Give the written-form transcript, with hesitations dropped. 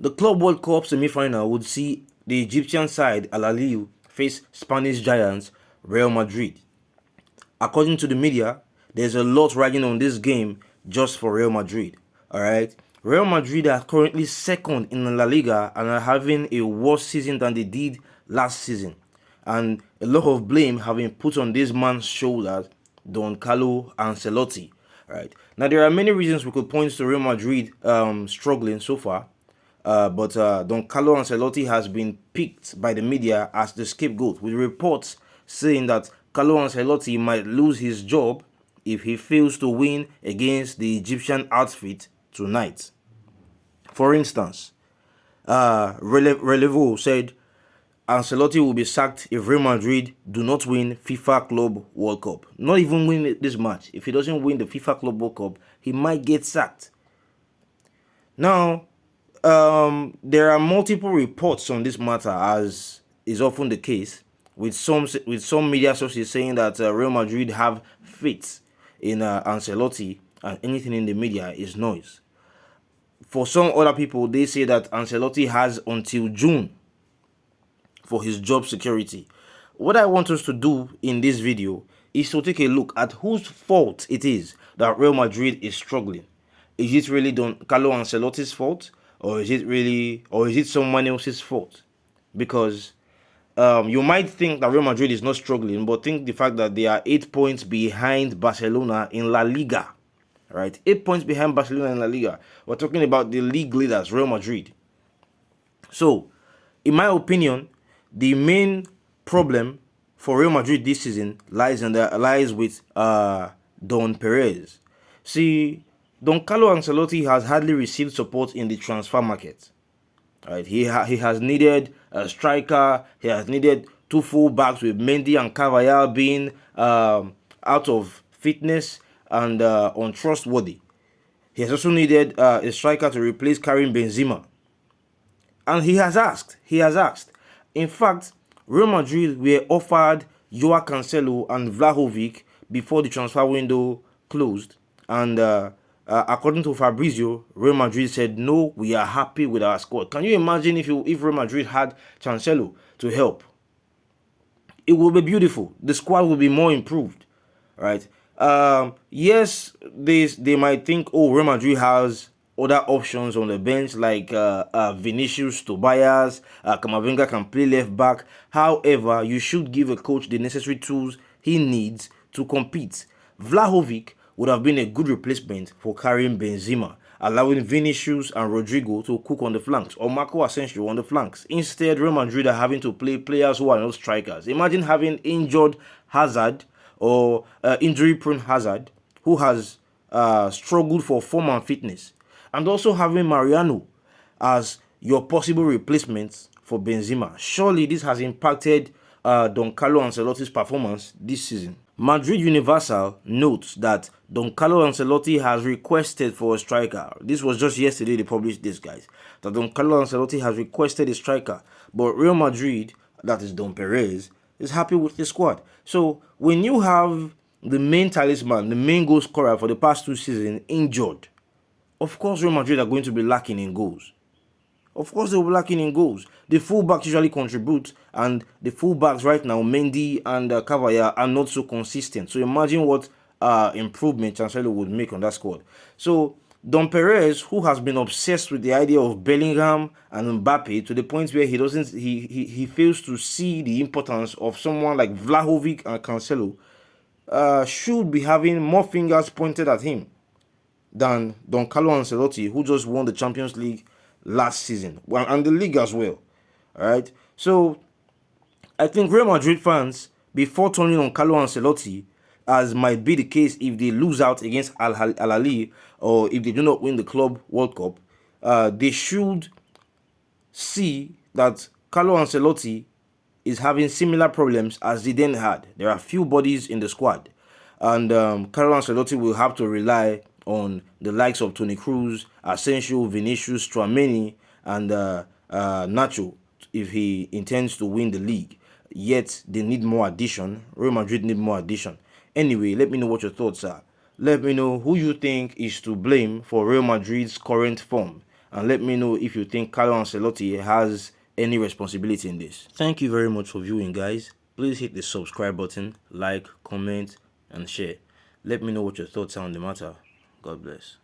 The Club World Cup semi-final would see the Egyptian side Al Ahly face Spanish giants Real Madrid. According to the media, there's a lot riding on this game just for Real Madrid. Alright? Real Madrid are currently second in La Liga and are having a worse season than they did last season. And a lot of blame have been put on this man's shoulders, Don Carlo Ancelotti. Right. Now there are many reasons we could point to Real Madrid struggling so far. But Don Carlo Ancelotti has been picked by the media as the scapegoat, with reports saying that Carlo Ancelotti might lose his job if he fails to win against the Egyptian outfit tonight. For instance, Relevo said Ancelotti will be sacked if Real Madrid do not win FIFA Club World Cup. Not even win this match. If he doesn't win the FIFA Club World Cup, he might get sacked. Now, there are multiple reports on this matter, as is often the case, with some media sources saying that Real Madrid have faith in Ancelotti, and anything in the media is noise. For some other people, they say that Ancelotti has until June for his job security. What I want us to do in this video is to take a look at whose fault it is that Real Madrid is struggling. Is it really Don Carlo Ancelotti's fault, or is it someone else's fault? Because you might think that Real Madrid is not struggling, but think the fact that they are 8 points behind Barcelona in La Liga. Right, 8 points behind Barcelona in La Liga. We're talking about the league leaders, Real Madrid. So, in my opinion, the main problem for Real Madrid this season lies with Don Perez. See, Don Carlo Ancelotti has hardly received support in the transfer market. Right, he has needed a striker. He has needed two full backs, with Mendy and Carvajal being out of fitness and untrustworthy. He has also needed a striker to replace Karim Benzema. And he has asked. In fact, Real Madrid were offered Joao Cancelo and Vlahovic before the transfer window closed. And according to Fabrizio, Real Madrid said, no, we are happy with our squad. Can you imagine if Real Madrid had Cancelo to help? It would be beautiful. The squad will be more improved. Right? Yes, they might think, oh, Real Madrid has other options on the bench like Vinicius, Tobias, Camavinga can play left back. However, you should give a coach the necessary tools he needs to compete. Vlahovic would have been a good replacement for Karim Benzema, allowing Vinicius and Rodrigo to cook on the flanks, or Marco Asensio on the flanks. Instead, Real Madrid are having to play players who are not strikers. Imagine having injured Hazard, or injury-prone Hazard, who has struggled for form and fitness, and also having Mariano as your possible replacement for Benzema. Surely this has impacted Don Carlo Ancelotti's performance this season. Madrid Universal notes that Don Carlo Ancelotti has requested for a striker. This was just yesterday they published this, guys. That Don Carlo Ancelotti has requested a striker, but Real Madrid, that is Don Perez, is happy with the squad. So when you have the main talisman, the main goal scorer for the past 2 seasons injured, of course Real Madrid are going to be lacking in goals. Of course they will be lacking in goals. The fullbacks usually contribute, and the fullbacks right now, Mendy and Carvajal, are not so consistent. So imagine what improvement Cancelo would make on that squad. So Don Perez, who has been obsessed with the idea of Bellingham and Mbappe to the point where he fails to see the importance of someone like Vlahovic and Cancelo, should be having more fingers pointed at him than Don Carlo Ancelotti, who just won the Champions League last season, and the league as well. Alright, so I think Real Madrid fans, before turning on Carlo Ancelotti, as might be the case if they lose out against Al Ahly, or if they do not win the Club World Cup, they should see that Carlo Ancelotti is having similar problems as they then had. There are few bodies in the squad, and Carlo Ancelotti will have to rely on the likes of Toni Kroos, Asensio, Vinicius, Tchouaméni, and Nacho if he intends to win the league. Yet they need more addition. Real Madrid need more addition. Anyway, let me know what your thoughts are. Let me know who you think is to blame for Real Madrid's current form. and let me know if you think Carlo Ancelotti has any responsibility in this. Thank you very much for viewing, guys. Please hit the subscribe button, like, comment, and share. Let me know what your thoughts are on the matter. God bless.